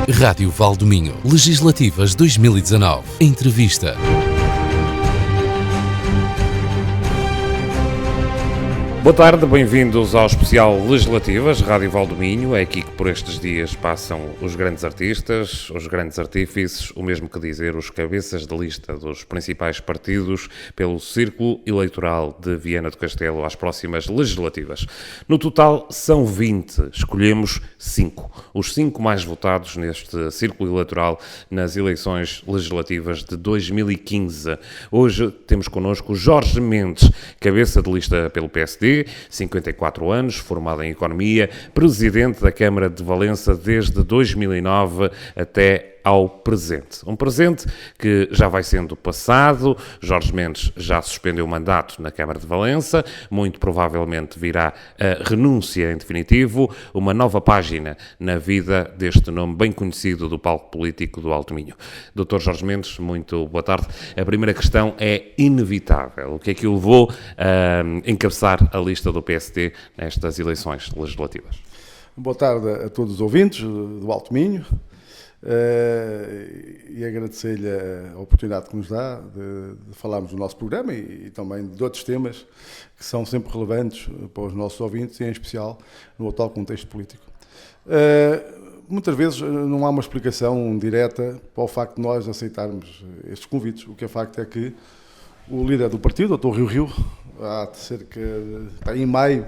Rádio Valdominho. Legislativas 2019. Entrevista. Boa tarde, bem-vindos ao especial Legislativas, Rádio Valdominho. É aqui que por estes dias passam os grandes artistas, os grandes artífices, o mesmo que dizer, os cabeças de lista dos principais partidos pelo Círculo Eleitoral de Viana do Castelo às próximas legislativas. No total são 20, escolhemos 5. Os 5 mais votados neste Círculo Eleitoral nas eleições legislativas de 2015. Hoje temos connosco Jorge Mendes, cabeça de lista pelo PSD, 54 anos, formado em Economia, presidente da Câmara de Valença desde 2009 até ao presente. Um presente que já vai sendo passado. Jorge Mendes já suspendeu o mandato na Câmara de Valença, muito provavelmente virá a renúncia em definitivo, uma nova página na vida deste nome bem conhecido do palco político do Alto Minho. Dr. Jorge Mendes, muito boa tarde. A primeira questão é inevitável. O que é que o levou a encabeçar a lista do PSD nestas eleições legislativas? Boa tarde a todos os ouvintes do Alto Minho. E agradecer-lhe a oportunidade que nos dá de falarmos do nosso programa e também de outros temas que são sempre relevantes para os nossos ouvintes e em especial no atual contexto político. Muitas vezes não há uma explicação direta para o facto de nós aceitarmos estes convites. O que é facto é que o líder do partido, o Dr. Rio, há cerca em maio,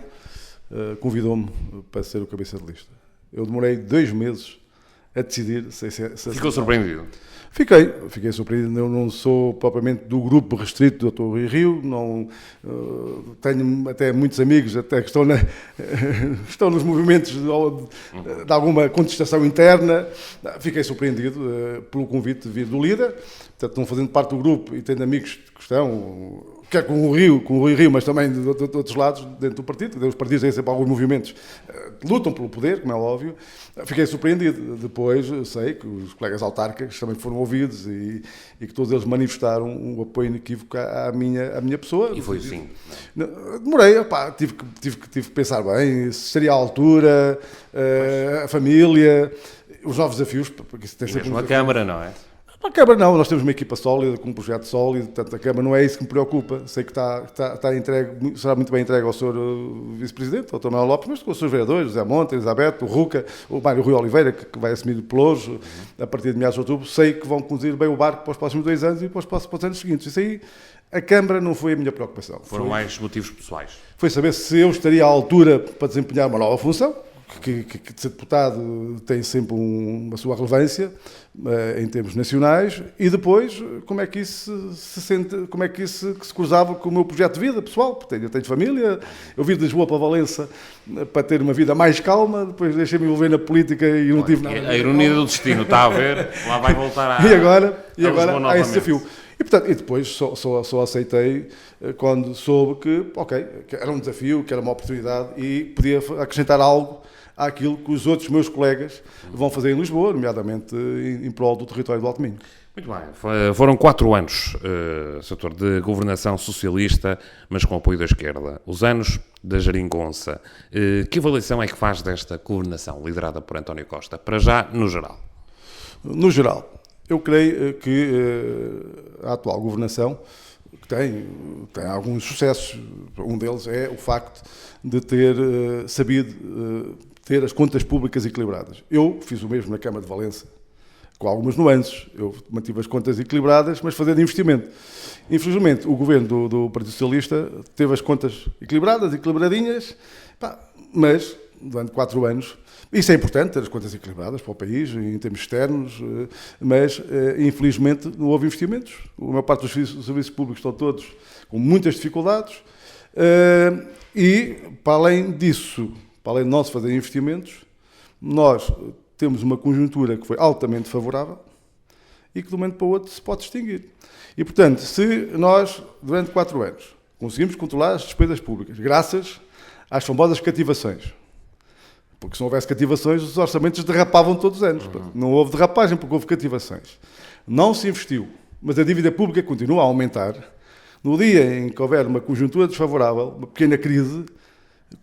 convidou-me para ser o cabeça de lista. Eu demorei 2 meses a decidir se Ficou surpreendido? Fiquei surpreendido. Eu não sou propriamente do grupo restrito do Dr. Rui Rio, não, tenho até muitos amigos até que estão nos movimentos de alguma contestação interna. Fiquei surpreendido pelo convite de vir do líder, portanto, não fazendo parte do grupo e tendo amigos que estão, quer com o Rui Rio, mas também de outros lados dentro do partido. Os partidos têm sempre alguns movimentos que lutam pelo poder, como é óbvio. Fiquei surpreendido. Depois sei que os colegas autárquicos também foram ouvidos e que todos eles manifestaram um apoio inequívoco à minha pessoa. E foi assim? Demorei, tive que pensar bem, se seria à altura, a família, os novos desafios. Porque isso tem e sempre mesmo a Câmara, não é? A Câmara não, nós temos uma equipa sólida, com um projeto sólido, portanto a Câmara não é isso que me preocupa. Sei que está entregue, será muito bem entregue ao Sr. Vice-Presidente, ao Dr. Manuel Lopes, mas com os seus vereadores, José Monte, Elizabeth, o Ruca, o Mário Rui Oliveira, que vai assumir o Peloso a partir de meados de outubro. Sei que vão conduzir bem o barco para os próximos 2 anos e para os anos seguintes. Isso aí, a Câmara não foi a minha preocupação. Foram mais motivos pessoais? Foi saber se eu estaria à altura para desempenhar uma nova função. Que de ser deputado tem sempre uma sua relevância em termos nacionais, e depois como é que isso se sente, como é que isso se cruzava com o meu projeto de vida pessoal, porque eu tenho família, eu vim de Lisboa para Valença para ter uma vida mais calma, depois deixei-me envolver na política e não tive nada. A ironia do destino, está a ver? Lá vai voltar e agora há esse desafio. E depois só aceitei quando soube que era um desafio, que era uma oportunidade e podia acrescentar algo àquilo que os outros meus colegas vão fazer em Lisboa, nomeadamente em prol do território do Alto Minho. Muito bem. Foram 4 anos, setor de governação socialista, mas com apoio da esquerda. Os anos da geringonça. Que avaliação é que faz desta governação liderada por António Costa? Para já, no geral. No geral, eu creio que a atual governação tem alguns sucessos. Um deles é o facto de ter sabido ter as contas públicas equilibradas. Eu fiz o mesmo na Câmara de Valença, com algumas nuances. Eu mantive as contas equilibradas, mas fazendo investimento. Infelizmente, o governo do Partido Socialista teve as contas equilibradinhas, mas durante 4 anos. Isso é importante, ter as contas equilibradas para o país, em termos externos, mas, infelizmente, não houve investimentos. A maior parte dos serviços públicos estão todos com muitas dificuldades e, para além disso, para além de não se fazer investimentos, nós temos uma conjuntura que foi altamente favorável e que, de um momento para o outro, se pode extinguir. E, portanto, se nós, durante 4 anos, conseguimos controlar as despesas públicas, graças às famosas cativações, porque se não houvesse cativações, os orçamentos derrapavam todos os anos. Não houve derrapagem porque houve cativações. Não se investiu, mas a dívida pública continua a aumentar. No dia em que houver uma conjuntura desfavorável, uma pequena crise,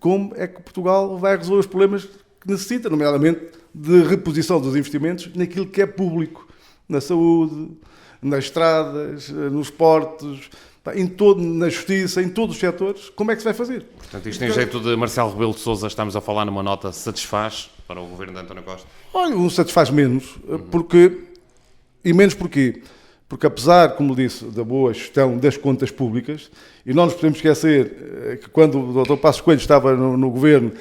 como é que Portugal vai resolver os problemas que necessita, nomeadamente, de reposição dos investimentos naquilo que é público, na saúde, nas estradas, nos portos, na justiça, em todos os setores. Como é que se vai fazer? Portanto, isto em jeito de Marcelo Rebelo de Sousa, estamos a falar numa nota, satisfaz para o governo de António Costa? Olha, não satisfaz menos, e menos porquê? Porque apesar, como disse, da boa gestão das contas públicas, e não nos podemos esquecer que quando o Dr. Passos Coelho estava no governo,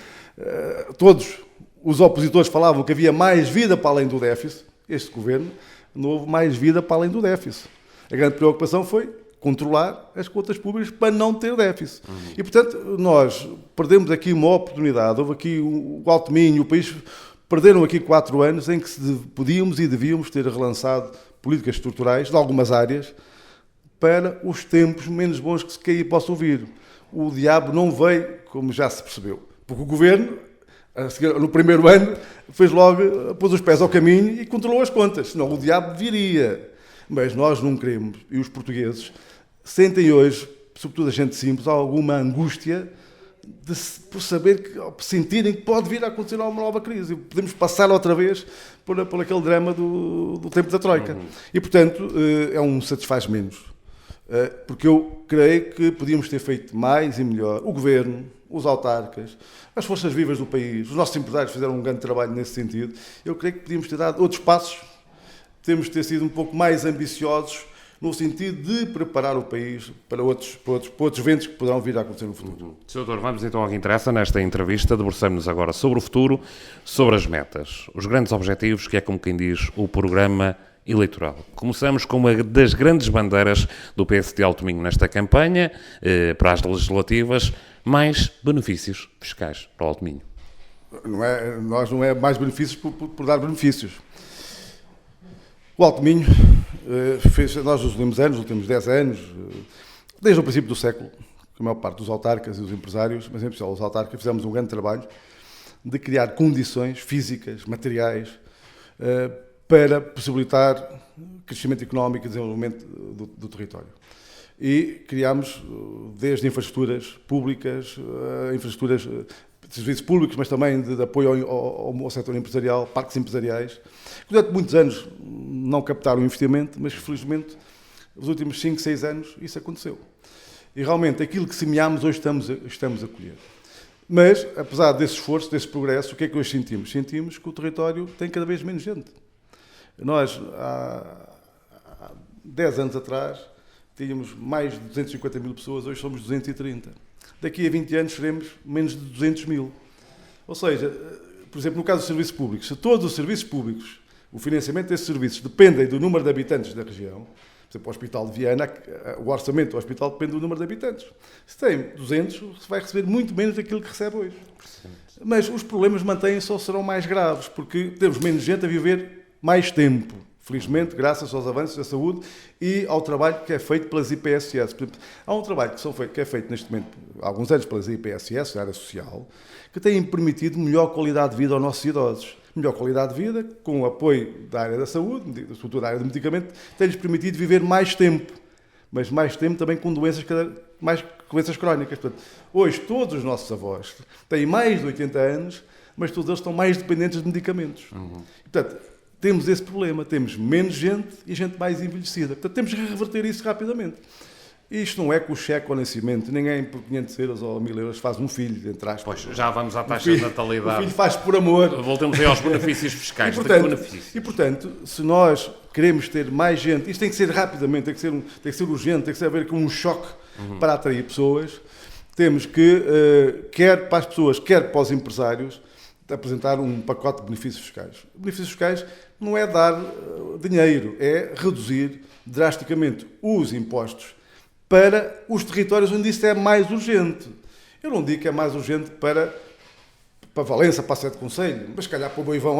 todos os opositores falavam que havia mais vida para além do déficit. Este governo não houve mais vida para além do déficit. A grande preocupação foi controlar as contas públicas para não ter déficit. E, portanto, nós perdemos aqui uma oportunidade. Houve aqui o Alto Minho, o país perderam aqui 4 anos em que podíamos e devíamos ter relançado políticas estruturais de algumas áreas para os tempos menos bons que se aí possam vir. O diabo não veio, como já se percebeu, porque o governo, no primeiro ano, pôs os pés ao caminho e controlou as contas, senão o diabo viria. Mas nós não queremos, e os portugueses sentem hoje, sobretudo a gente simples, alguma angústia por sentirem que pode vir a acontecer uma nova crise. Podemos passar outra vez por aquele drama do tempo da Troika. E, portanto, é um satisfaz menos. Porque eu creio que podíamos ter feito mais e melhor. O Governo, os autarcas, as forças vivas do país, os nossos empresários fizeram um grande trabalho nesse sentido. Eu creio que podíamos ter dado outros passos, temos de ter sido um pouco mais ambiciosos no sentido de preparar o país para outros ventos que poderão vir a acontecer no futuro. Sr. Doutor, vamos então ao que interessa nesta entrevista. Debruçamos-nos agora sobre o futuro, sobre as metas, os grandes objetivos, que é, como quem diz, o programa eleitoral. Começamos com uma das grandes bandeiras do PSD Alto Minho nesta campanha, para as legislativas, mais benefícios fiscais para o Alto Minho. Nós não é mais benefícios por dar benefícios. O Alto Minho nós nos últimos 10 anos, desde o princípio do século, a maior parte dos autarcas e dos empresários, mas em especial os autarcas, fizemos um grande trabalho de criar condições físicas, materiais, para possibilitar crescimento económico e desenvolvimento do território. E criámos desde infraestruturas públicas, infraestruturas de serviços públicos, mas também de apoio ao setor empresarial, parques empresariais, que durante muitos anos não captaram investimento, mas felizmente nos últimos 5, 6 anos isso aconteceu. E realmente aquilo que semeámos hoje estamos a colher. Mas, apesar desse esforço, desse progresso, o que é que hoje sentimos? Sentimos que o território tem cada vez menos gente. Nós, há 10 anos atrás, tínhamos mais de 250 mil pessoas, hoje somos 230. Daqui a 20 anos seremos menos de 200 mil. Ou seja, por exemplo, no caso dos serviços públicos, se todos os serviços públicos, o financiamento desses serviços dependem do número de habitantes da região, por exemplo, o Hospital de Viana, o orçamento do hospital depende do número de habitantes. Se tem 200, se vai receber muito menos daquilo que recebe hoje. Mas os problemas mantêm-se ou serão mais graves, porque temos menos gente a viver mais tempo. Felizmente, graças aos avanços da saúde e ao trabalho que é feito pelas IPSS. Portanto, há um trabalho que é feito neste momento, há alguns anos, pelas IPSS, na área social, que tem permitido melhor qualidade de vida aos nossos idosos. Melhor qualidade de vida, com o apoio da área da saúde, sobretudo da área do medicamento, tem-lhes permitido viver mais tempo. Mas mais tempo também com doenças crónicas. Portanto, hoje, todos os nossos avós têm mais de 80 anos, mas todos eles estão mais dependentes de medicamentos. Portanto, temos esse problema, temos menos gente e gente mais envelhecida. Portanto, temos que reverter isso rapidamente. Isto não é com o cheque ao nascimento. Ninguém por 500 euros ou 1000 euros faz um filho, entre aspas. Pois, já vamos à taxa de natalidade. O filho faz por amor. Voltamos aí aos benefícios fiscais. E, portanto, se nós queremos ter mais gente, isto tem que ser rapidamente, tem que ser urgente, tem que haver um choque para atrair pessoas, temos que, quer para as pessoas, quer para os empresários, apresentar um pacote de benefícios fiscais. Benefícios fiscais não é dar dinheiro, é reduzir drasticamente os impostos para os territórios onde isso é mais urgente. Eu não digo que é mais urgente para Valença, para Sete Conselho, mas se calhar para o Boivão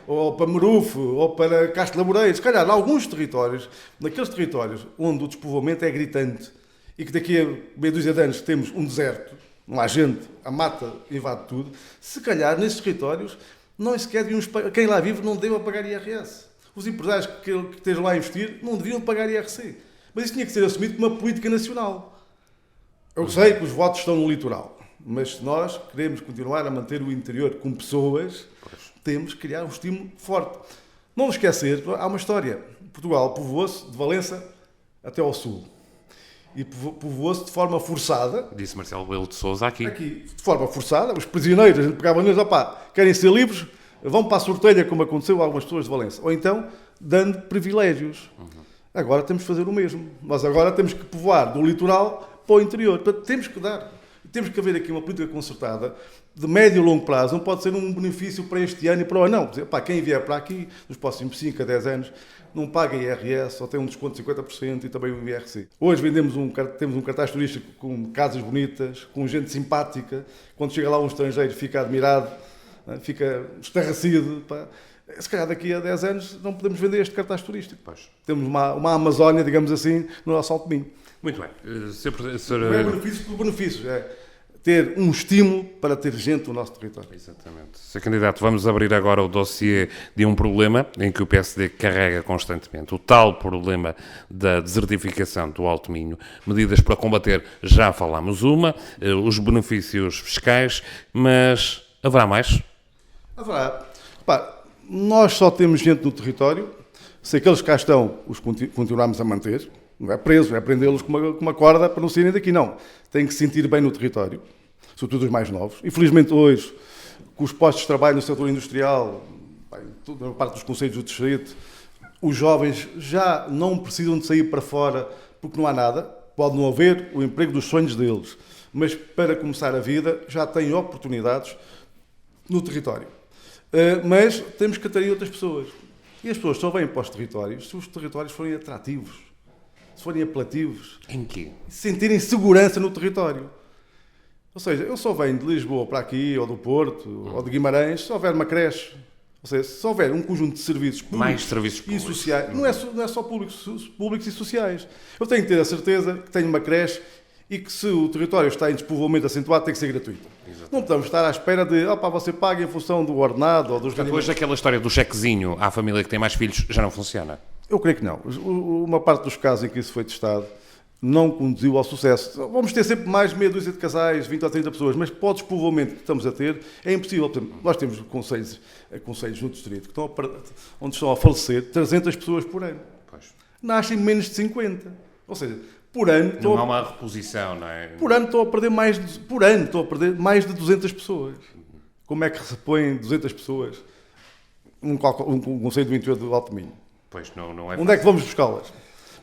ou para Merufo, ou para Castro Laboreiro, se calhar em alguns territórios, naqueles territórios onde o despovoamento é gritante e que daqui a meia dúzia de anos temos um deserto, não há gente, a mata invade tudo, se calhar nesses territórios não sequer quem lá vive não deve pagar IRS. Os empresários que estejam lá a investir não deviam pagar IRC. Mas isso tinha que ser assumido como uma política nacional. Eu sei que os votos estão no litoral. Mas se nós queremos continuar a manter o interior com pessoas, temos que criar um estímulo forte. Não nos esquecer, há uma história. Portugal povoou-se de Valença até ao sul. E povoou-se de forma forçada. Disse Marcelo Rebelo de Sousa aqui. Aqui, de forma forçada, os prisioneiros, a gente pegava neles, querem ser livres, vão para a sortelha, como aconteceu a algumas pessoas de Valença. Ou então, dando privilégios. Agora temos que fazer o mesmo. Nós agora temos que povoar do litoral para o interior. Portanto, temos que haver aqui uma política concertada de médio e longo prazo. Não pode ser um benefício para este ano e para o ano. Não, quem vier para aqui, nos próximos 5 a 10 anos, não paga IRS, só tem um desconto de 50% e também o IRC. Hoje temos um cartaz turístico com casas bonitas, com gente simpática. Quando chega lá um estrangeiro fica admirado, fica estarrecido. Se calhar daqui a 10 anos não podemos vender este cartaz turístico. Pois. Temos uma Amazónia, digamos assim, no nosso Alto Minho. Muito bem. Não é benefício por benefício, é ter um estímulo para ter gente no nosso território. Exatamente. Sr. Candidato, vamos abrir agora o dossiê de um problema em que o PSD carrega constantemente. O tal problema da desertificação do Alto Minho. Medidas para combater, já falámos uma, os benefícios fiscais, mas haverá mais? Haverá. Nós só temos gente no território, se aqueles que cá estão os continuarmos a manter, não é preso, é prendê-los com uma corda para não saírem daqui, não. Têm que se sentir bem no território, sobretudo os mais novos. Infelizmente hoje, com os postos de trabalho no setor industrial, na parte dos concelhos do distrito, os jovens já não precisam de sair para fora porque não há nada, pode não haver o emprego dos sonhos deles, mas para começar a vida já têm oportunidades no território. Mas temos que atrair outras pessoas. E as pessoas só vêm para os territórios se os territórios forem atrativos, se forem apelativos. Em quê? Sentirem segurança no território. Ou seja, eu só venho de Lisboa para aqui, ou do Porto, ou de Guimarães, se houver uma creche. Ou seja, se houver um conjunto de serviços públicos, mais serviços públicos e sociais, não é só públicos e sociais. Eu tenho que ter a certeza que tenho uma creche e que se o território está em despovoamento acentuado tem que ser gratuito. Exatamente. Não podemos estar à espera de você paga em função do ordenado ou dos rendimentos. Hoje aquela história do chequezinho à família que tem mais filhos já não funciona? Eu creio que não. Uma parte dos casos em que isso foi testado não conduziu ao sucesso. Vamos ter sempre mais meia dúzia de casais, 20 ou 30 pessoas, mas para o despovoamento que estamos a ter é impossível. Por exemplo, nós temos concelhos no distrito onde estão a falecer 300 pessoas por ano. Pois. Nascem menos de 50. Ou seja, por ano... Não há uma reposição, não é? Por ano estou a perder mais de 200 pessoas. Como é que se repõem 200 pessoas num concelho do interior do Alto Minho? Pois não é. Onde é que vamos buscá-las?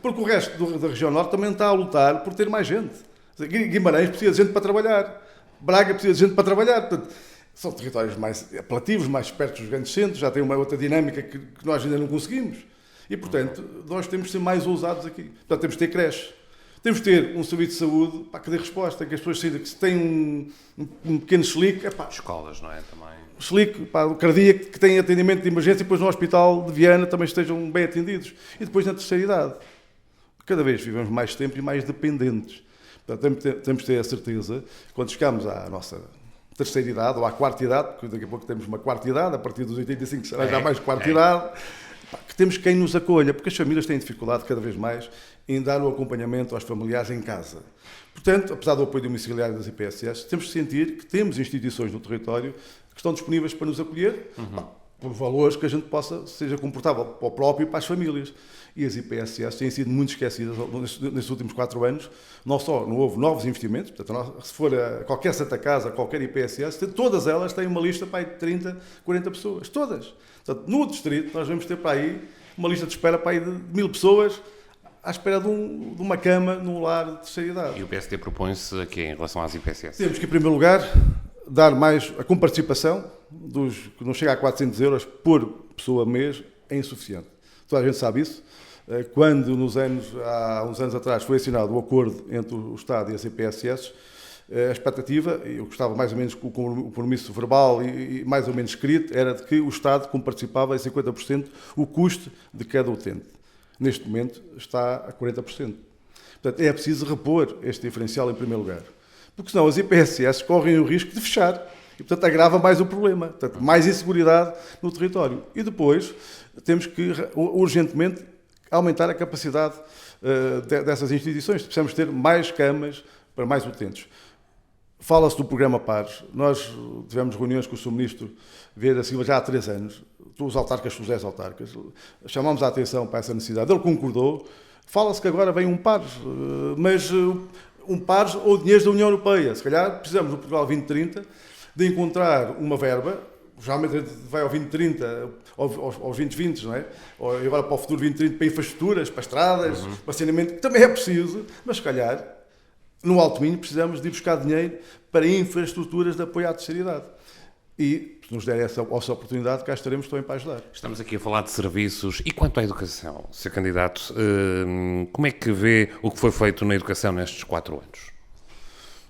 Porque o resto da região norte também está a lutar por ter mais gente. Guimarães precisa de gente para trabalhar. Braga precisa de gente para trabalhar. Portanto, são territórios mais apelativos, mais perto dos grandes centros, já tem uma outra dinâmica que nós ainda não conseguimos. E, portanto, nós temos de ser mais ousados aqui. Portanto, temos de ter creches. Temos de ter um serviço de saúde que dê resposta, que as pessoas sintam que se tem um pequeno chelique... Escolas, não é? Também. Chelique, o cardíaco, que tem atendimento de emergência, e depois no hospital de Viana também estejam bem atendidos. E depois na terceira idade. Cada vez vivemos mais tempo e mais dependentes. Portanto, temos de ter a certeza, quando chegamos à nossa terceira idade, ou à quarta idade, porque daqui a pouco temos uma quarta idade, a partir dos 85 será já mais quarta idade, que temos quem nos acolha, porque as famílias têm dificuldade cada vez mais em dar o acompanhamento aos familiares em casa. Portanto, apesar do apoio domiciliário das IPSS, temos de sentir que temos instituições no território que estão disponíveis para nos acolher, por valores que a gente seja confortável para o próprio e para as famílias. E as IPSS têm sido muito esquecidas nestes últimos 4 anos. Não só não houve novos investimentos, portanto, se for a qualquer Santa Casa, qualquer IPSS, todas elas têm uma lista para aí de 30, 40 pessoas. Todas. Portanto, no distrito, nós vamos ter para aí uma lista de espera para aí de 1000 pessoas à espera de uma cama num lar de terceira idade. E o PSD propõe-se aqui em relação às IPSS? Temos que, em primeiro lugar, dar mais a comparticipação que não chega a 400 euros por pessoa mês, é insuficiente. Toda a gente sabe isso. Quando, há uns anos atrás, foi assinado o acordo entre o Estado e as IPSS, a expectativa, eu gostava mais ou menos com o compromisso verbal e mais ou menos escrito, era de que o Estado comparticipava em 50% o custo de cada utente. Neste momento está a 40%. Portanto, é preciso repor este diferencial em primeiro lugar. Porque senão as IPSS correm o risco de fechar. E, portanto, agrava mais o problema. Portanto, mais inseguridade no território. E depois temos que, urgentemente, aumentar a capacidade dessas instituições. Precisamos ter mais camas para mais utentes. Fala-se do programa Pares. Nós tivemos reuniões com o Sr. Ministro Vieira Silva já há 3 anos, os autarcas, os ex-autarcas, chamámos a atenção para essa necessidade, ele concordou. Fala-se que agora vem um Pares, mas um Pares ou dinheiros da União Europeia. Se calhar precisamos do Portugal 2030 de encontrar uma verba, geralmente vai ao 2030, aos 2020, não é? Ou agora para o futuro 2030, para infraestruturas, para estradas, para saneamento, que também é preciso, mas se calhar no Alto Minho precisamos de ir buscar dinheiro para infraestruturas de apoio à terceira idade. E, se nos der essa oportunidade, cá estaremos também para ajudar. Estamos aqui a falar de serviços. E quanto à educação, Sr. Candidato, como é que vê o que foi feito na educação nestes 4 anos?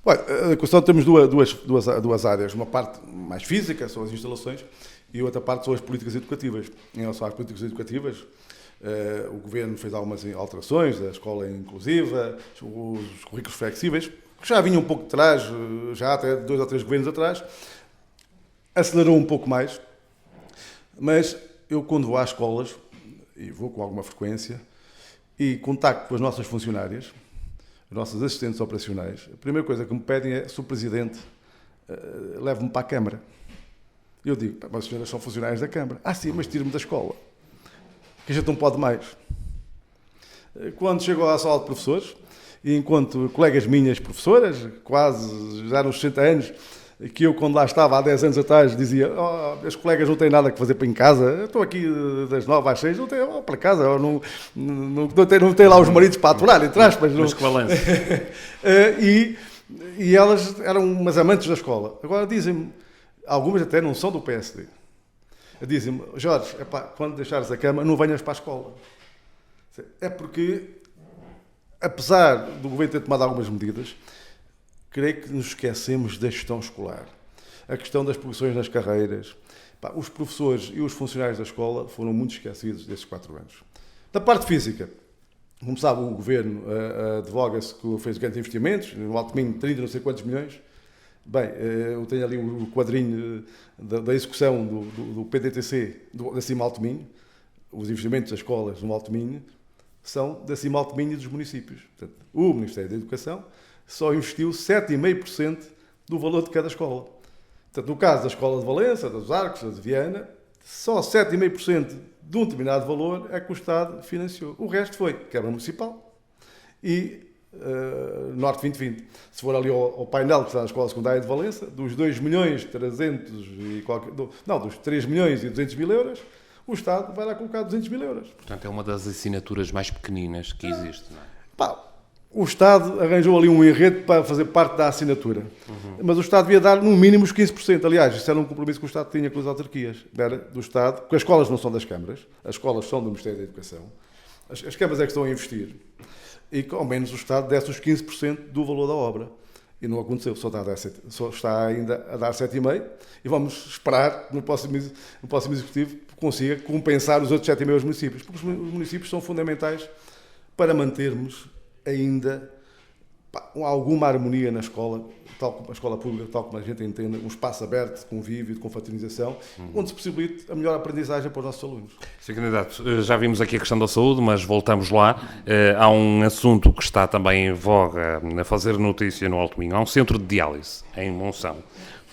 Bom, a educação temos duas áreas. Uma parte mais física, são as instalações, e outra parte são as políticas educativas. Em relação às políticas educativas, o Governo fez algumas alterações, a escola inclusiva, os currículos flexíveis, que já vinham um pouco de trás, já até 2 ou 3 governos atrás, acelerou um pouco mais, mas eu quando vou às escolas, e vou com alguma frequência, e contacto com as nossas funcionárias, os nossos assistentes operacionais, a primeira coisa que me pedem é se o Presidente leve-me para a Câmara. Eu digo, mas as senhoras são funcionários da Câmara. Ah, sim, mas tire-me da escola, que a gente não pode mais. Quando chego à sala de professores, e enquanto colegas minhas professoras, quase já nos 60 anos, que eu, quando lá estava, há 10 anos atrás, dizia, os colegas não têm nada que fazer para em casa, eu estou aqui das 9 às 6, não tenho para casa, não tem lá os maridos para aturar, entre aspas. Mas que balanço. E elas eram umas amantes da escola. Agora dizem-me, algumas até não são do PSD, dizem-me, Jorge, quando deixares a cama, não venhas para a escola. É porque, apesar do governo ter tomado algumas medidas, creio que nos esquecemos da gestão escolar. A questão das progressões nas carreiras. Os professores e os funcionários da escola foram muito esquecidos desses 4 anos. Da parte física, como sabe, o Governo advoga-se que fez grandes investimentos, no Alto Minho 30 não sei quantos milhões. Bem, eu tenho ali o quadrinho da execução do PDTC da Cima Alto Minho. Os investimentos das escolas no Alto Minho são da Cima Alto Minho e dos municípios. Portanto, o Ministério da Educação só investiu 7,5% do valor de cada escola. Portanto, no caso da Escola de Valença, dos Arcos, da de Viana, só 7,5% de um determinado valor é que o Estado financiou. O resto foi Câmara Municipal e Norte 2020. Se for ali ao painel que está na Escola Secundária de Valença, dos 2 milhões 300 e qualquer... Não, dos 3 milhões e 200 mil euros, o Estado vai lá colocar 200 mil euros. Portanto, é uma das assinaturas mais pequeninas que existe, não é? O Estado arranjou ali um enredo para fazer parte da assinatura. Mas o Estado devia dar no mínimo os 15%. Aliás, isso era um compromisso que o Estado tinha com as autarquias. Era do Estado, porque as escolas não são das câmaras, as escolas são do Ministério da Educação. As câmaras é que estão a investir. E que ao menos o Estado desse os 15% do valor da obra. E não aconteceu, só está ainda a dar 7,5%. E vamos esperar que no próximo Executivo consiga compensar os outros 7,5% aos municípios. Porque os municípios são fundamentais para mantermos ainda alguma harmonia na escola, tal como a escola pública, tal como a gente entende, um espaço aberto de convívio, de confraternização, onde se possibilite a melhor aprendizagem para os nossos alunos. Sr. Candidato, já vimos aqui a questão da saúde, mas voltamos lá. Há um assunto que está também em voga a fazer notícia no Alto Minho. Há um centro de diálise em Monção,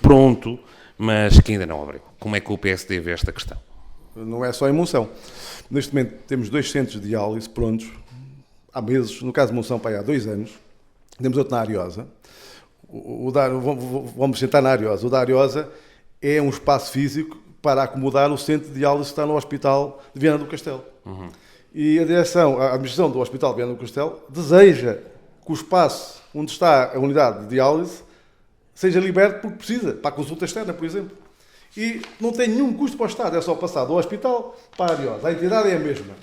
pronto, mas que ainda não abriu. Como é que o PSD vê esta questão? Não é só em Monção. Neste momento temos 2 centros de diálise prontos, há meses, no caso de Monção, há 2 anos. Temos outro na Ariosa. Vamos sentar na Ariosa. O da Ariosa é um espaço físico para acomodar o centro de diálise que está no Hospital de Viana do Castelo. E a administração do Hospital de Viana do Castelo deseja que o espaço onde está a unidade de diálise seja liberto porque precisa, para a consulta externa, por exemplo. E não tem nenhum custo para o Estado, é só passar do hospital para a Ariosa. A entidade é a mesma.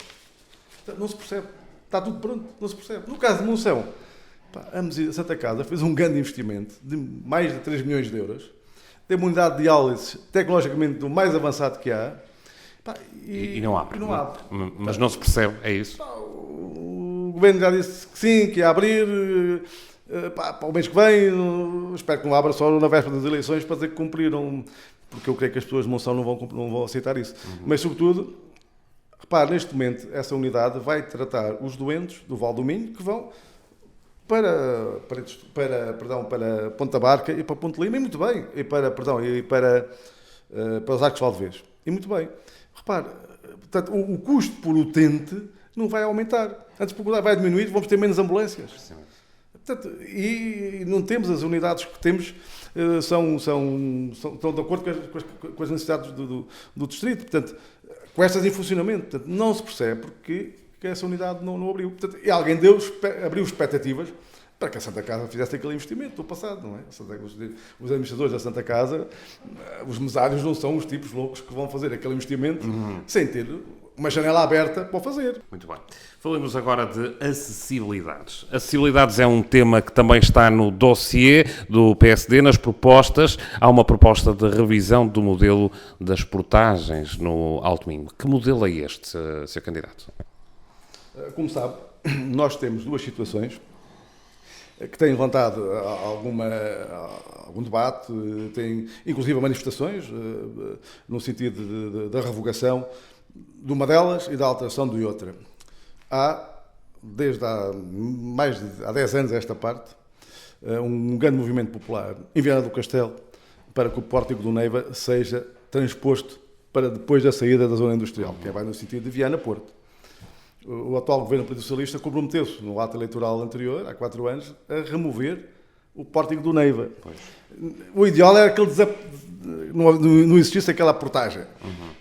Não se percebe. Está tudo pronto, não se percebe. No caso de Monção, a Santa Casa fez um grande investimento de mais de 3 milhões de euros, tem uma unidade de diálise tecnologicamente do mais avançado que há. E não abre. Não abre. Mas não se percebe, é isso? O Governo já disse que sim, que ia abrir, para o mês que vem, espero que não abra só na véspera das eleições para dizer que cumpriram, porque eu creio que as pessoas de Monção não vão aceitar isso. Mas, sobretudo, repare, neste momento, essa unidade vai tratar os doentes do Val do Minho que vão para Ponta Barca e para Ponte Lima, e muito bem, para os Arcos de Valdevez, e muito bem. Repare, portanto, o custo por utente não vai aumentar. Antes, por vai diminuir, vamos ter menos ambulâncias. Sim. Portanto, e não temos as unidades que temos, estão de acordo com as necessidades do distrito. Portanto, com estas em funcionamento. Portanto, não se percebe porque que essa unidade não abriu. Portanto, e alguém abriu expectativas para que a Santa Casa fizesse aquele investimento do passado, não é? Os administradores da Santa Casa, os mesários não são os tipos loucos que vão fazer aquele investimento sem ter uma janela aberta para o fazer. Muito bem. Falemos agora de acessibilidades. Acessibilidades é um tema que também está no dossiê do PSD, nas propostas. Há uma proposta de revisão do modelo das portagens no Alto Minho. Que modelo é este, Sr. Candidato? Como sabe, nós temos duas situações que têm levantado algum debate, têm inclusive manifestações no sentido da revogação de uma delas e da alteração de outra. Desde há 10 anos a esta parte, um grande movimento popular em Viana do Castelo para que o Pórtico do Neiva seja transposto para depois da saída da zona industrial, que vai no sentido de Viana-Porto. O atual governo Partido Socialista comprometeu-se, no ato eleitoral anterior, há 4 anos, a remover o Pórtico do Neiva. Pois. O ideal era que não existisse aquela portagem.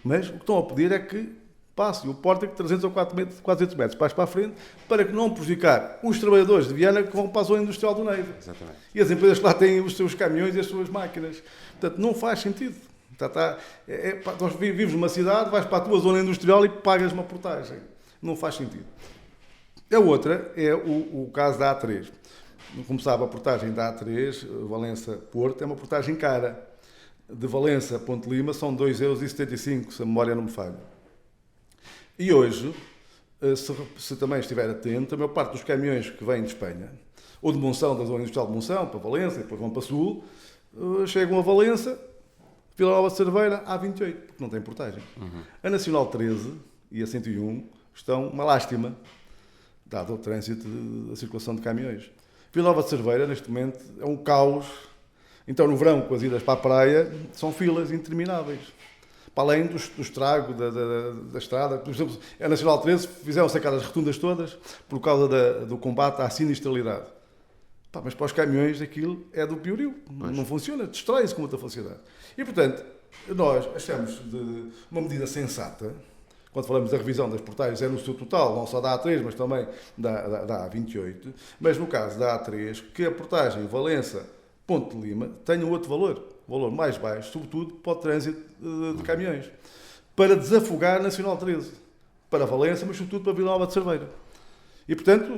Mas o que estão a pedir é que passe o Pórtico 300 ou 400 metros para a frente, para que não prejudicar os trabalhadores de Viana que vão para a zona industrial do Neiva. Exatamente. E as empresas que lá têm os seus caminhões e as suas máquinas. Portanto, não faz sentido. Nós vivemos numa cidade, vais para a tua zona industrial e pagas uma portagem. Não faz sentido. A outra é o caso da A3. Como sabe, a portagem da A3, Valença-Porto, é uma portagem cara. De Valença a Ponte Lima são 2,75 €, se a memória não me falha. E hoje, se também estiver atento, a maior parte dos caminhões que vêm de Espanha, ou de Monção, da zona industrial de Monção, para Valença, e depois vão para Sul, chegam a Valença, Vila Nova de Cerveira, A28, porque não tem portagem. A Nacional 13 e a 101 estão uma lástima, dado o trânsito da circulação de caminhões. Vila Nova de Cerveira, neste momento, é um caos. Então, no verão, com as idas para a praia, são filas intermináveis. Para além do estrago da estrada. Por exemplo, a Nacional 13 fizeram-se aquelas rotundas todas por causa do combate à sinistralidade. Mas para os caminhões aquilo é do piorio. Não funciona, destrói-se com muita facilidade. E, portanto, nós achamos de uma medida sensata. Quando falamos da revisão das portagens, é no seu total, não só da A3, mas também da A28. Mas no caso da A3, que a portagem Valença-Ponte de Lima tenha outro valor mais baixo, sobretudo para o trânsito de caminhões, para desafogar a Nacional 13, para Valença, mas sobretudo para Vila Nova de Cerveira. E, portanto,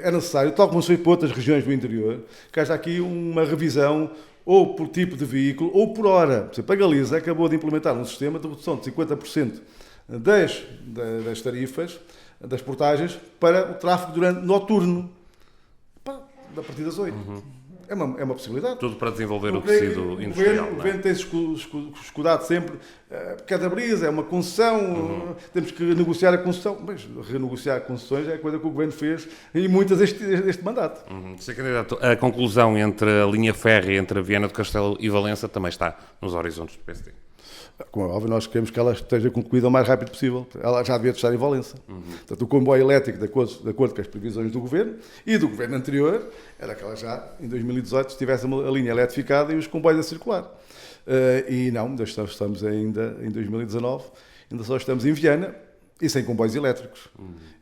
é necessário, tal como se fez para outras regiões do interior, que haja aqui uma revisão ou por tipo de veículo ou por hora. Por exemplo, a Galiza acabou de implementar um sistema de redução de 50% das tarifas, das portagens, para o tráfego noturno, a partir das 8. É uma possibilidade. Tudo para desenvolver o tecido industrial. O governo tem-se escudado sempre. Cada brisa é uma concessão, temos que negociar a concessão. Mas renegociar concessões é a coisa que o governo fez e muitas este mandato. Sr. Candidato, a conclusão entre a linha férrea entre Viana do Castelo e Valença também está nos horizontes do PSD. Como é óbvio, nós queremos que ela esteja concluída o mais rápido possível. Ela já devia estar em Valença. Portanto, o comboio elétrico, de acordo com as previsões do Governo e do Governo anterior, era que ela já, em 2018, estivesse a linha eletrificada e os comboios a circular. E não, estamos ainda em 2019, ainda só estamos em Viana e sem comboios elétricos.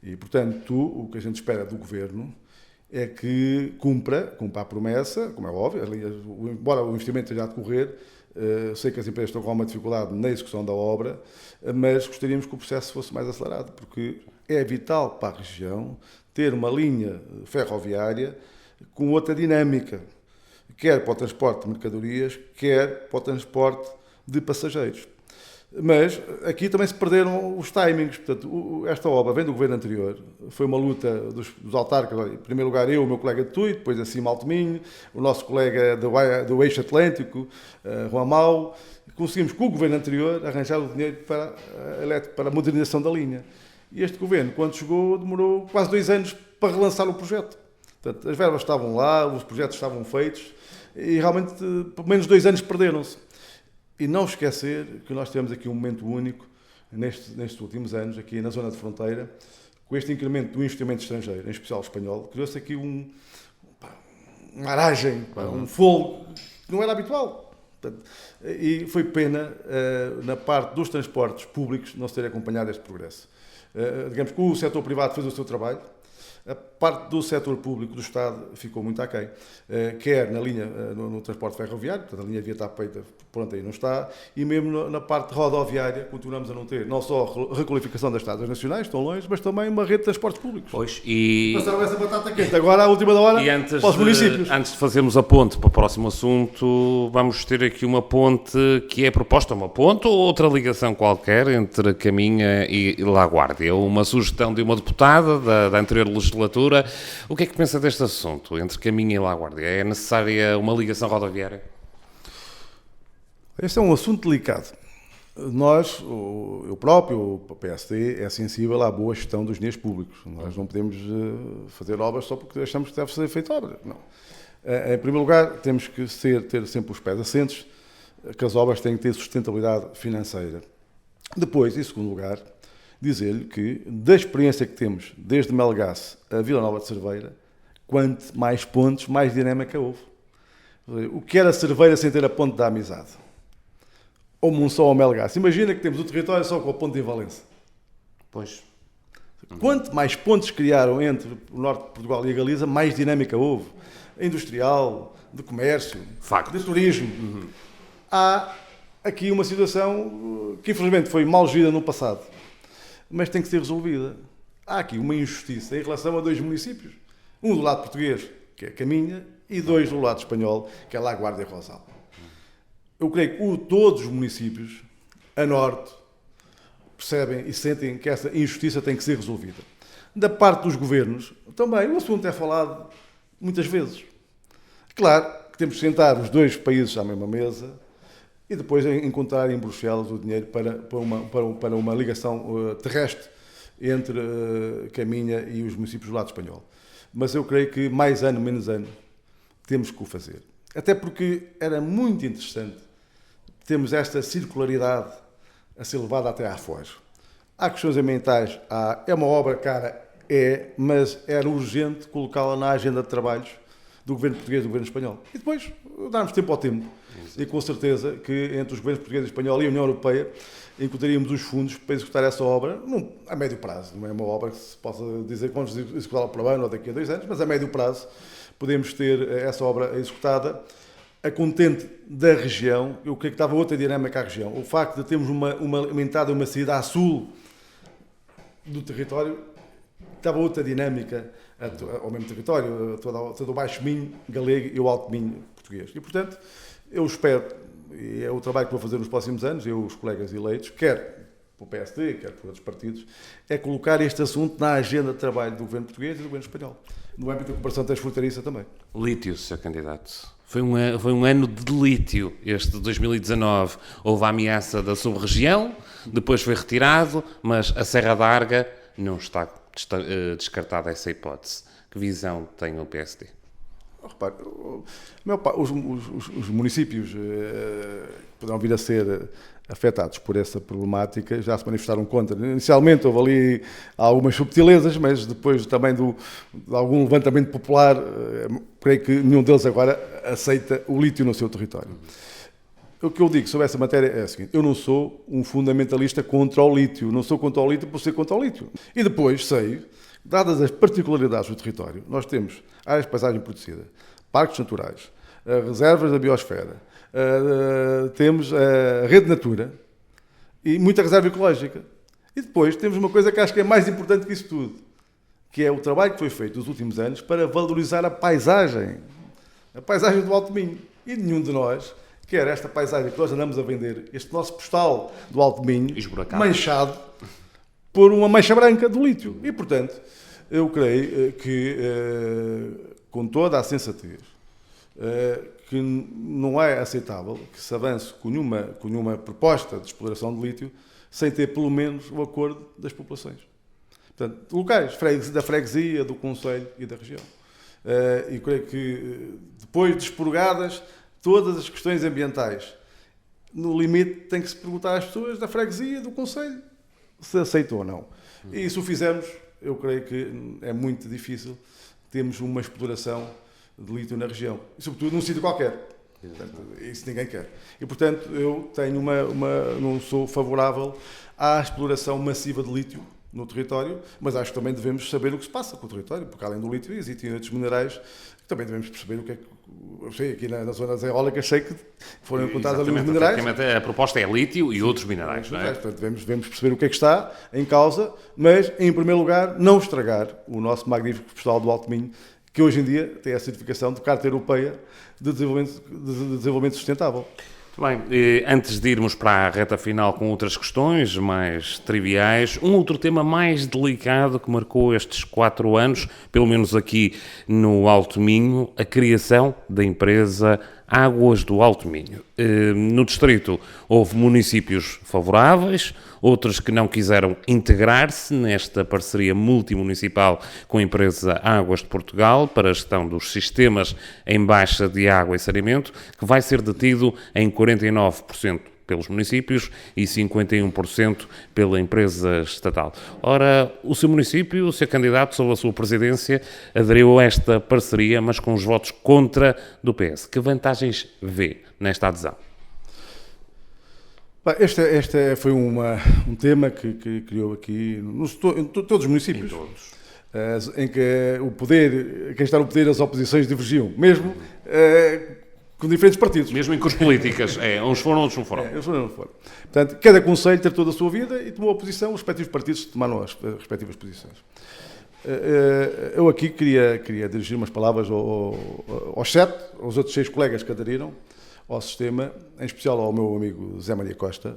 E, portanto, o que a gente espera do Governo é que cumpra a promessa, como é óbvio, embora o investimento esteja a decorrer. Sei que as empresas estão com alguma dificuldade na execução da obra, mas gostaríamos que o processo fosse mais acelerado, porque é vital para a região ter uma linha ferroviária com outra dinâmica, quer para o transporte de mercadorias, quer para o transporte de passageiros. Mas aqui também se perderam os timings. Portanto, esta obra vem do governo anterior. Foi uma luta dos autarcas. Em primeiro lugar, o meu colega de Tui, depois acima Alto Minho, o nosso colega do Eixo Atlântico, Juan Mau. Conseguimos, com o governo anterior, arranjar o dinheiro para a modernização da linha. E este governo, quando chegou, demorou quase 2 anos para relançar o projeto. Portanto, as verbas estavam lá, os projetos estavam feitos e realmente, por menos 2 anos perderam-se. E não esquecer que nós tivemos aqui um momento único nestes últimos anos, aqui na zona de fronteira, com este incremento do investimento estrangeiro, em especial espanhol, criou-se aqui uma aragem, um fogo que não era habitual. Portanto, e foi pena, na parte dos transportes públicos, não se ter acompanhado este progresso. Digamos que o setor privado fez o seu trabalho, a parte do setor público do Estado ficou muito aquém, quer na linha, no transporte ferroviário, portanto a linha devia estar feita, pronto, aí não está, e mesmo na parte rodoviária continuamos a não ter, não só a requalificação das estradas nacionais, estão longe, mas também uma rede de transportes públicos. Pois, e... Passaram essa batata quente, agora à última da hora, para os municípios. Antes de fazermos a ponte para o próximo assunto, vamos ter aqui uma ponte que é proposta, uma ponte ou outra ligação qualquer entre Caminha e Laguardia, uma sugestão de uma deputada da anterior legislatura. O que é que pensa deste assunto, entre Caminha e Laguardia? É necessária uma ligação rodoviária? Este é um assunto delicado. Nós, eu próprio, o PSD, é sensível à boa gestão dos dinheiros públicos. Nós não podemos fazer obras só porque achamos que deve ser feita obra. Não. Em primeiro lugar, temos que ter sempre os pés assentes, que as obras têm que ter sustentabilidade financeira. Depois, em segundo lugar, dizer-lhe que, da experiência que temos desde Melgaço a Vila Nova de Cerveira, quanto mais pontes, mais dinâmica houve. O que era Cerveira sem ter a ponte da amizade? Ou Monção ou Melgaço. Imagina que temos o território só com a ponte de Valença. Pois. Quanto mais pontes criaram entre o norte de Portugal e a Galiza, mais dinâmica houve. Industrial, de comércio, de turismo. Há aqui uma situação que infelizmente foi mal gerida no passado, mas tem que ser resolvida. Há aqui uma injustiça em relação a 2 municípios. Um do lado português, que é Caminha, e 2 do lado espanhol, que é Laguardia e Rosal. Eu creio que todos os municípios, a norte, percebem e sentem que essa injustiça tem que ser resolvida. Da parte dos governos, também, o assunto é falado muitas vezes. Claro que temos que sentar os 2 países à mesma mesa e depois encontrar em Bruxelas o dinheiro para uma ligação terrestre entre Caminha e os municípios do lado espanhol. Mas eu creio que mais ano, menos ano, temos que o fazer. Até porque era muito interessante termos esta circularidade a ser levada até à Foz. Há questões ambientais, é uma obra cara, mas era urgente colocá-la na agenda de trabalhos do governo português e do governo espanhol. E depois darmos tempo ao tempo. E com certeza que entre os governos português e espanhol e a União Europeia encontraríamos os fundos para executar essa obra a médio prazo. Não é uma obra que se possa dizer que vamos executá-la para o ano ou daqui a 2 anos, mas a médio prazo podemos ter essa obra executada a contente da região. Eu creio que estava outra dinâmica à região. O facto de termos uma entrada, uma saída a sul do território, estava outra dinâmica ao mesmo território, todo o Baixo Minho galego e o Alto Minho português. E, portanto, eu espero, e é o trabalho que vou fazer nos próximos anos, eu, os colegas eleitos, quer por PSD, quer por outros partidos, é colocar este assunto na agenda de trabalho do governo português e do governo espanhol, no âmbito da cooperação transfronteiriça também. Lítio, Sr. Candidato. Foi um ano de lítio, este de 2019. Houve a ameaça da sub-região, depois foi retirado, mas a Serra da Arga não está descartada essa hipótese. Que visão tem o PSD? Repare, os municípios poderão vir a ser afetados por essa problemática, já se manifestaram contra. Inicialmente houve ali algumas subtilezas, mas depois também de algum levantamento popular, creio que nenhum deles agora aceita o lítio no seu território. O que eu digo sobre essa matéria é o seguinte: eu não sou um fundamentalista contra o lítio, não sou contra o lítio por ser contra o lítio. E depois sei, dadas as particularidades do território, nós temos áreas de paisagem protegida, parques naturais, reservas da biosfera, temos a rede Natura e muita reserva ecológica. E depois temos uma coisa que acho que é mais importante que isso tudo, que é o trabalho que foi feito nos últimos anos para valorizar a paisagem do Alto Minho. E nenhum de nós quer esta paisagem que nós andamos a vender, este nosso postal do Alto Minho, manchado por uma mancha branca do lítio. E, portanto, eu creio que, com toda a sensatez, que não é aceitável que se avance com nenhuma proposta de exploração de lítio sem ter, pelo menos, o acordo das populações. Portanto, locais, da freguesia, do concelho e da região. E creio que, depois de expurgadas todas as questões ambientais, no limite tem que se perguntar às pessoas da freguesia, do concelho, se aceitam ou não. E se o fizermos, eu creio que é muito difícil termos uma exploração de lítio na região. E, sobretudo, num sítio qualquer. Portanto, isso ninguém quer. E, portanto, eu tenho não sou favorável à exploração massiva de lítio no território, mas acho que também devemos saber o que se passa com o território, porque além do lítio existem outros minerais que também devemos perceber o que é que... Eu sei, aqui na zona das eólicas, sei que foram encontrados ali os minerais. A proposta é lítio e outros minerais, não é? Portanto, devemos perceber o que é que está em causa, mas, em primeiro lugar, não estragar o nosso magnífico Postal do Alto Minho, que hoje em dia tem a certificação de Carta Europeia de Desenvolvimento Sustentável. Muito bem, antes de irmos para a reta final com outras questões mais triviais, um outro tema mais delicado que marcou estes 4 anos, pelo menos aqui no Alto Minho, a criação da empresa Águas do Alto Minho. No distrito houve municípios favoráveis, outros que não quiseram integrar-se nesta parceria multimunicipal com a empresa Águas de Portugal para a gestão dos sistemas em baixa de água e saneamento, que vai ser detido em 49% pelos municípios e 51% pela empresa estatal. Ora, o seu município, o seu candidato sob a sua presidência, aderiu a esta parceria, mas com os votos contra do PS. Que vantagens vê nesta adesão? Este foi um tema que criou aqui em todos os municípios. Em que quem está no poder, as oposições divergiam, mesmo com diferentes partidos. Mesmo em cores políticas, uns foram, outros não foram. Uns foram. Portanto, cada concelho tem toda a sua vida e tomou a posição, os respectivos partidos tomaram as respectivas posições. Eu aqui queria dirigir umas palavras aos outros 6 colegas que aderiram ao sistema, em especial ao meu amigo Zé Maria Costa,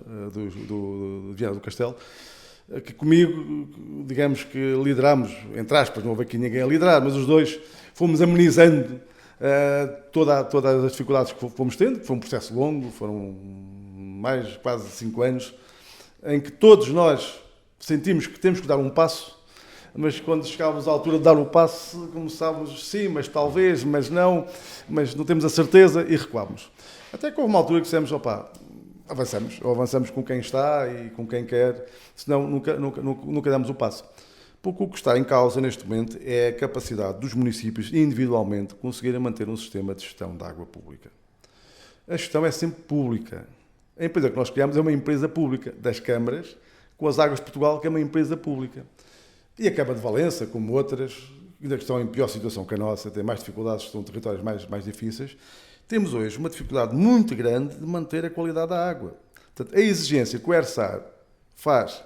do Viana do Castelo, que comigo, digamos que liderámos, entre aspas, não houve aqui ninguém a liderar, mas os dois fomos amenizando todas as dificuldades que fomos tendo, que foi um processo longo, foram mais quase 5 anos, em que todos nós sentimos que temos que dar um passo, mas quando chegávamos à altura de dar o passo, começávamos, sim, mas talvez, mas não temos a certeza e recuámos. Até que houve uma altura que dissemos, avançamos com quem está e com quem quer, senão nunca damos o passo. Porque o que está em causa neste momento é a capacidade dos municípios individualmente conseguirem manter um sistema de gestão da água pública. A gestão é sempre pública. A empresa que nós criamos é uma empresa pública das câmaras, com as Águas de Portugal, que é uma empresa pública. E a Câmara de Valença, como outras, que estão em pior situação que a nossa, têm mais dificuldades, estão em territórios mais difíceis, temos hoje uma dificuldade muito grande de manter a qualidade da água. Portanto, a exigência que o ERSAR faz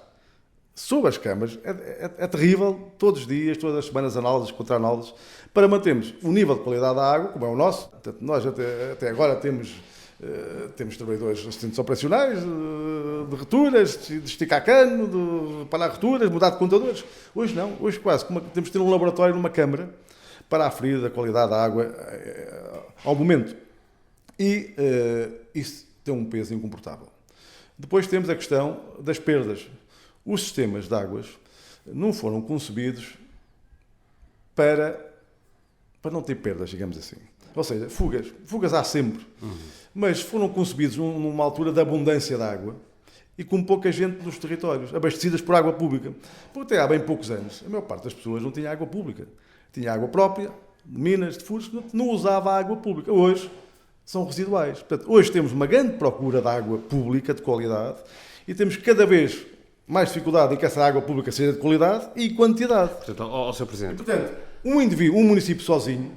sobre as câmaras é terrível, todos os dias, todas as semanas, análises, contra-análises, para mantermos o nível de qualidade da água, como é o nosso. Portanto, nós até agora temos trabalhadores assistentes operacionais, de returas, de esticar cano, de parar returas, mudar de contadores. Hoje não, hoje quase temos de ter um laboratório numa câmara para aferir a qualidade da água ao momento. E isso tem um peso incomportável. Depois temos a questão das perdas. Os sistemas de águas não foram concebidos para não ter perdas, digamos assim. Ou seja, fugas há sempre, mas foram concebidos numa altura de abundância de água e com pouca gente nos territórios, abastecidas por água pública. Porque até há bem poucos anos, a maior parte das pessoas não tinha água pública. Tinha água própria, de minas, de furos, não usava água pública. Hoje são residuais. Portanto, hoje temos uma grande procura de água pública de qualidade e temos cada vez mais dificuldade em que essa água pública seja de qualidade e quantidade. Portanto, ao Sr. Presidente. Portanto, um indivíduo, um município sozinho,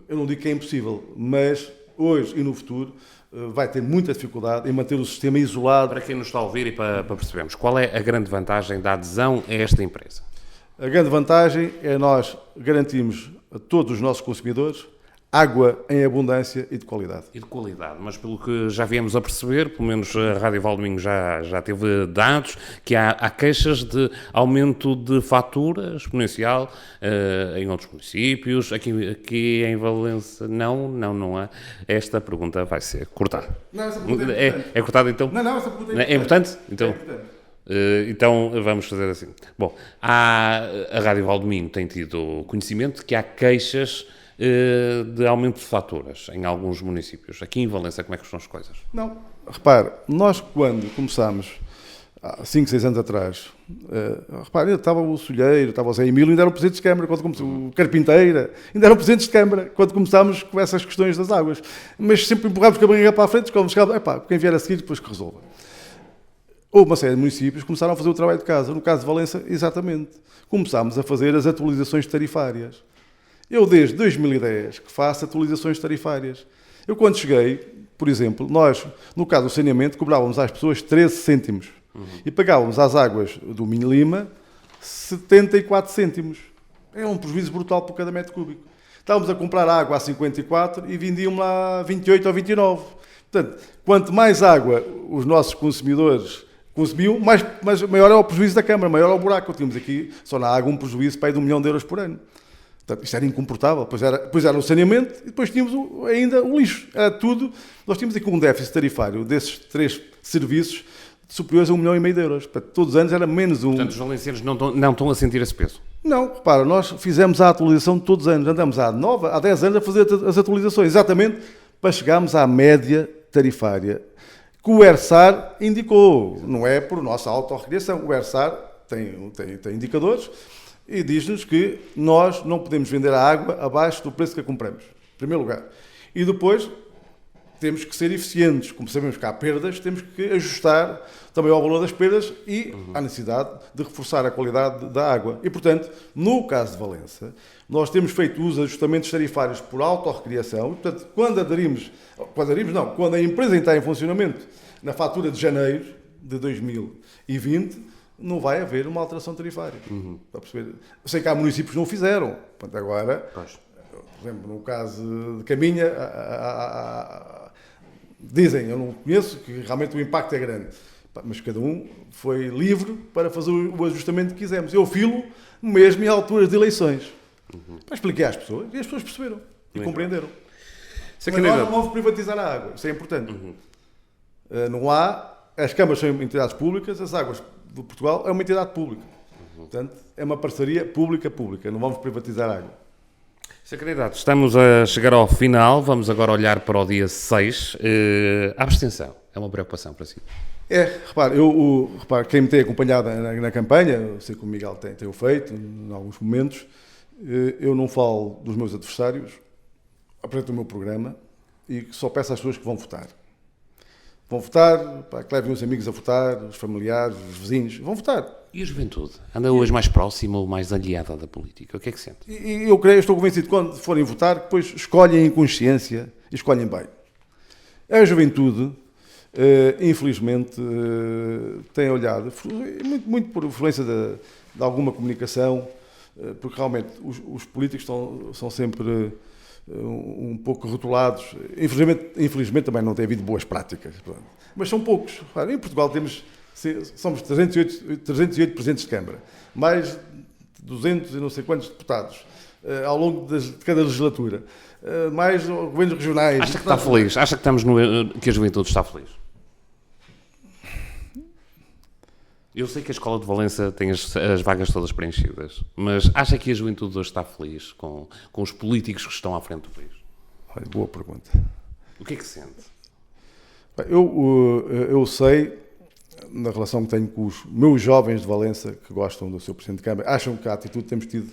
eu não digo que é impossível, mas hoje e no futuro vai ter muita dificuldade em manter o sistema isolado. Para quem nos está a ouvir e para percebermos, qual é a grande vantagem da adesão a esta empresa? A grande vantagem é nós garantirmos a todos os nossos consumidores água em abundância e de qualidade. E de qualidade, mas pelo que já viemos a perceber, pelo menos a Rádio Valdominho já teve dados, que há queixas de aumento de fatura exponencial em outros municípios. Aqui em Valença não há. Esta pergunta vai ser cortada. Não, essa pergunta é cortada então? Não, essa pergunta é importante. Então, é importante. Então vamos fazer assim. Bom, a Rádio Valdominho tem tido conhecimento de que há queixas de aumento de faturas em alguns municípios. Aqui em Valença, como é que estão as coisas? Não, repare, nós quando começámos, há 5, 6 anos atrás, repare, estava o Solheiro, estava o Zé Emílio, ainda eram presidentes de Câmara, quando começou, o Carpinteira, ainda eram presidentes de Câmara, quando começámos com essas questões das águas. Mas sempre empurrámos com a barriga para a frente, quando chegávamos, quem vier a seguir, depois que resolva. Houve uma série de municípios que começaram a fazer o trabalho de casa. No caso de Valença, exatamente. Começámos a fazer as atualizações tarifárias. Eu, desde 2010, que faço atualizações tarifárias. Eu, quando cheguei, por exemplo, nós, no caso do saneamento, cobrávamos às pessoas 13 cêntimos. E pagávamos às águas do Minho Lima 74 cêntimos. É um prejuízo brutal por cada metro cúbico. Estávamos a comprar água a 54 e vendiam lá a 28 ou 29. Portanto, quanto mais água os nossos consumidores consumiam, maior é o prejuízo da Câmara, maior é o buraco. Tínhamos aqui, só na água, um prejuízo para aí de €1 milhão por ano. Portanto, isto era incomportável. Depois era o saneamento e depois tínhamos ainda o lixo. Era tudo. Nós tínhamos aqui um déficit tarifário desses 3 serviços superiores a €1,5 milhão. Portanto, todos os anos era menos um. Portanto, os valencianos não estão a sentir esse peso? Não, repara, nós fizemos a atualização de todos os anos. Andamos há 10 anos a fazer as atualizações, exatamente para chegarmos à média tarifária que o ERSAR indicou. Não é por nossa autorrecriação. O ERSAR tem indicadores e diz-nos que nós não podemos vender a água abaixo do preço que a compramos, em primeiro lugar. E depois temos que ser eficientes. Como sabemos que há perdas, temos que ajustar também ao valor das perdas e à necessidade de reforçar a qualidade da água. E, portanto, no caso de Valença, nós temos feito os ajustamentos tarifários por autorrecriação. Portanto, quando a empresa entrar em funcionamento na fatura de janeiro de 2020, não vai haver uma alteração tarifária. Para perceber? Eu sei que há municípios que não o fizeram. Portanto, agora, por exemplo, no caso de Caminha, dizem, eu não conheço, que realmente o impacto é grande. Mas cada um foi livre para fazer o ajustamento que quisemos. Eu filo mesmo em alturas de eleições. Para explicar às pessoas, e as pessoas perceberam e compreenderam. Mas nós não vamos privatizar a água, isso é importante. Não há, as câmaras são entidades públicas, as águas de Portugal é uma entidade pública. Portanto, é uma parceria pública-pública, não vamos privatizar a água. Sr. Candidato, estamos a chegar ao final, vamos agora olhar para o dia 6. A abstenção é uma preocupação para si? Repare, quem me tem acompanhado na campanha, eu sei que o Miguel tem feito, em alguns momentos, eu não falo dos meus adversários, apresento o meu programa e só peço às pessoas que vão votar. Vão votar, que levem os amigos a votar, os familiares, os vizinhos, vão votar. E a juventude? Anda hoje mais próxima ou mais aliada da política? O que é que sente? E eu estou convencido que quando forem votar, depois escolhem em consciência e escolhem bem. A juventude, infelizmente, tem olhado, muito por influência de alguma comunicação, porque realmente os políticos são sempre um pouco rotulados. Infelizmente também não tem havido boas práticas, mas são poucos. Em Portugal somos 308 presidentes de Câmara, mais de 200 e não sei quantos deputados ao longo de cada legislatura, mais governos regionais. Acha que está feliz? Acha que a juventude está feliz? Eu sei que a Escola de Valença tem as vagas todas preenchidas, mas acha que a juventude hoje está feliz com os políticos que estão à frente do país? Olha, boa pergunta. O que é que sente? Eu sei, na relação que tenho com os meus jovens de Valença, que gostam do seu Presidente de Câmara, acham que a atitude que temos tido...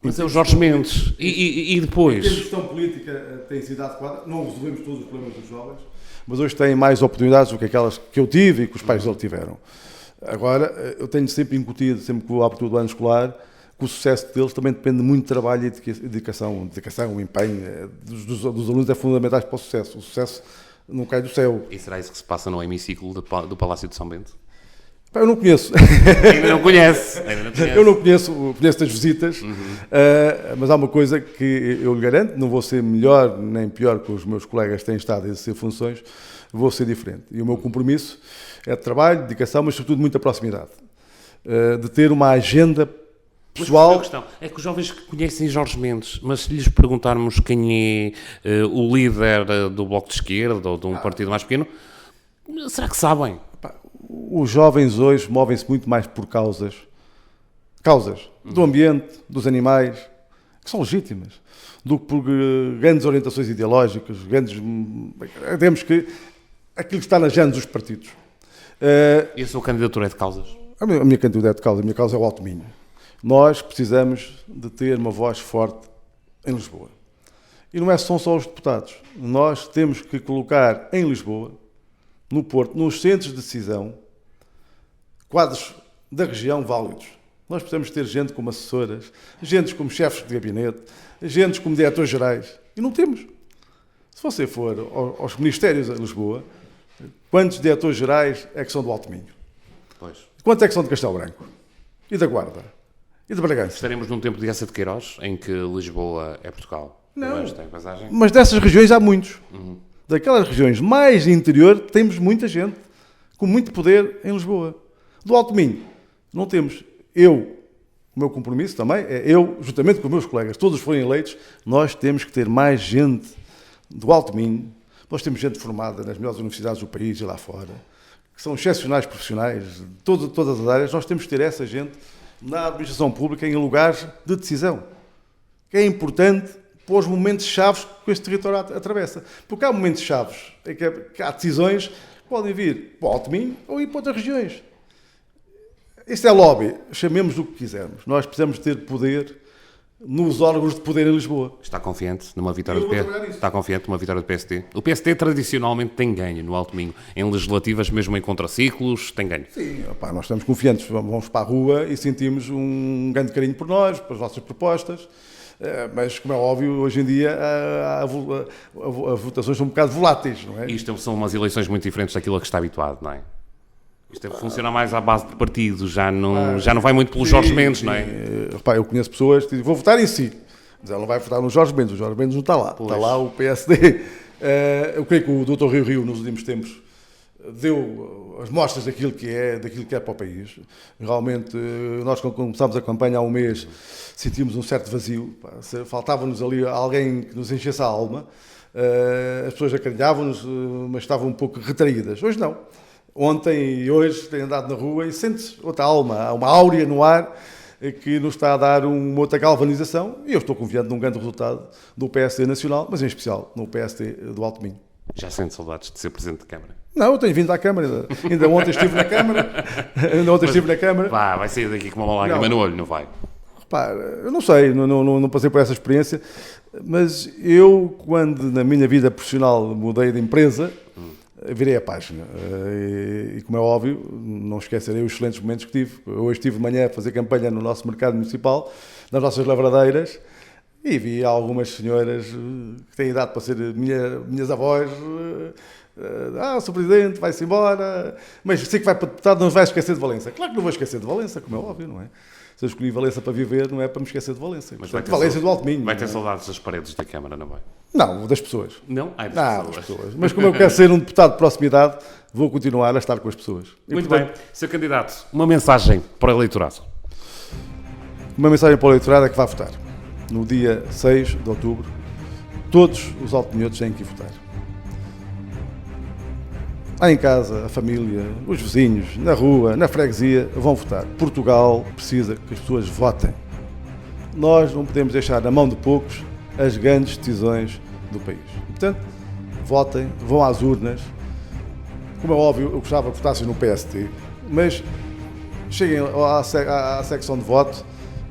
Mas é o Jorge Mendes. E depois? A gestão política tem sido adequada, não resolvemos todos os problemas dos jovens, mas hoje têm mais oportunidades do que aquelas que eu tive e que os pais dele tiveram. Agora, eu tenho sempre incutido, sempre que vou à abertura do ano escolar, que o sucesso deles também depende muito de trabalho e de dedicação, empenho dos alunos é fundamental para o sucesso. O sucesso não cai do céu. E será isso que se passa no hemiciclo do Palácio de São Bento? Eu não conheço. Ainda não conhece. Eu não conheço das visitas, mas há uma coisa que eu lhe garanto, não vou ser melhor nem pior que os meus colegas que têm estado a exercer funções, vou ser diferente. E o meu compromisso é de trabalho, dedicação, mas sobretudo muita proximidade. De ter uma agenda pessoal. Mas a questão é que os jovens conhecem Jorge Mendes, mas se lhes perguntarmos quem é o líder do Bloco de Esquerda ou de um partido mais pequeno, será que sabem? os jovens hoje movem-se muito mais por causas do ambiente, dos animais, que são legítimas, do que por grandes orientações ideológicas, digamos que aquilo que está nas genes dos partidos. E a sua candidatura é de causas? A minha candidatura é de causa, a minha causa é o Alto Minho. Nós precisamos de ter uma voz forte em Lisboa. E não são só os deputados. Nós temos que colocar em Lisboa, no Porto, nos centros de decisão, quadros da região válidos. Nós precisamos ter gente como assessoras, gente como chefes de gabinete, gente como diretores gerais. E não temos. Se você for aos ministérios de Lisboa, quantos diretores gerais é que são do Alto Minho? Pois. Quantos é que são de Castelo Branco? E da Guarda? E de Bragança? Estaremos num tempo de Eça de Queiroz, em que Lisboa é Portugal. Não. Tem passagem? Mas dessas regiões há muitos. Daquelas regiões mais interior, temos muita gente com muito poder em Lisboa. Do Alto Minho, não temos. O meu compromisso também é eu, juntamente com os meus colegas, todos forem eleitos, nós temos que ter mais gente do Alto Minho. Nós temos gente formada nas melhores universidades do país e lá fora, que são excepcionais profissionais de todas as áreas. Nós temos que ter essa gente na administração pública em lugares de decisão, que é importante para os momentos chaves que este território atravessa. Porque há momentos chaves em que há decisões que podem vir para o Alto Minho ou ir para outras regiões. Isto é lobby, chamemos o que quisermos. Nós precisamos ter poder nos órgãos de poder em Lisboa. Está confiante numa vitória do PSD? Está confiante numa vitória do PSD? O PSD tradicionalmente tem ganho no Alto Minho. Em legislativas, mesmo em contraciclos, tem ganho. Sim, opá, nós estamos confiantes. Vamos para a rua e sentimos um grande carinho por nós, pelas nossas propostas. Mas, como é óbvio, hoje em dia as votações são um bocado voláteis, não é? Isto são umas eleições muito diferentes daquilo a que está habituado, não é? Isto funciona mais à base de partido, já não vai muito pelos Jorge Mendes, não é? Repá, eu conheço pessoas que dizem, vou votar em si. Mas ela não vai votar no Jorge Mendes, o Jorge Mendes não está lá. Pois. Está lá o PSD. Eu creio que o Dr. Rio, nos últimos tempos, deu as mostras daquilo que é para o país. Realmente, nós quando começámos a campanha há um mês, sentimos um certo vazio. Faltava-nos ali alguém que nos enchesse a alma. As pessoas acarinhavam-nos, mas estavam um pouco retraídas. Hoje não. Ontem e hoje tenho andado na rua e sente-se outra alma, há uma áurea no ar que nos está a dar uma outra galvanização e eu estou confiante num grande resultado do PSD Nacional, mas em especial no PSD do Alto Minho. Já sente saudades de ser Presidente da Câmara? Não, eu tenho vindo à Câmara, ainda ontem estive na Câmara. Vai sair daqui com uma lágrima no olho, não vai? Repara, eu não sei, não passei por essa experiência, mas eu, quando na minha vida profissional mudei de empresa, virei a página e, como é óbvio, não esquecerei os excelentes momentos que tive. Hoje estive de manhã a fazer campanha no nosso mercado municipal, nas nossas lavradeiras, e vi algumas senhoras que têm idade para ser minhas avós. O Sr. Presidente vai-se embora, mas sei que vai para deputado, não vai esquecer de Valença. Claro que não vou esquecer de Valença, como é óbvio, não é? Se eu escolhi Valença para viver, não é para me esquecer de Valença. Mas portanto, Valença do Alto Minho. Vai ter saudades das paredes da Câmara, não vai? Não, das pessoas. Não? Das pessoas. Mas como eu quero ser um deputado de proximidade, vou continuar a estar com as pessoas. Muito bem. Sr. Candidato, uma mensagem para o eleitorado. Uma mensagem para o eleitorado é que vai votar. No dia 6 de outubro, todos os altominhotos têm que ir votar. Lá em casa, a família, os vizinhos, na rua, na freguesia, vão votar. Portugal precisa que as pessoas votem. Nós não podemos deixar na mão de poucos as grandes decisões do país. Portanto, votem, vão às urnas. Como é óbvio, eu gostava que votassem no PSD, mas cheguem à secção de voto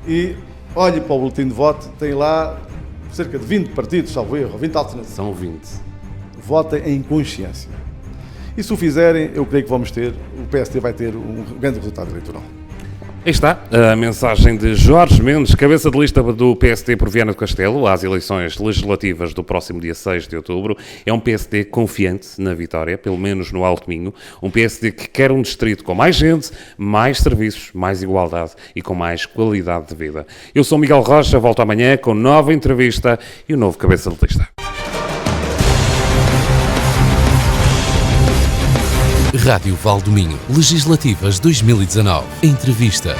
e olhem para o boletim de voto, tem lá cerca de 20 partidos, salvo erro, 20 alternativas. São 20. Votem em consciência. E se o fizerem, eu creio que o PSD vai ter um grande resultado eleitoral. Aí está a mensagem de Jorge Mendes, cabeça de lista do PSD por Viana do Castelo, às eleições legislativas do próximo dia 6 de outubro. É um PSD confiante na vitória, pelo menos no Alto Minho. Um PSD que quer um distrito com mais gente, mais serviços, mais igualdade e com mais qualidade de vida. Eu sou Miguel Rocha, volto amanhã com nova entrevista e um novo cabeça de lista. Rádio Val do Minho, Legislativas 2019. Entrevista.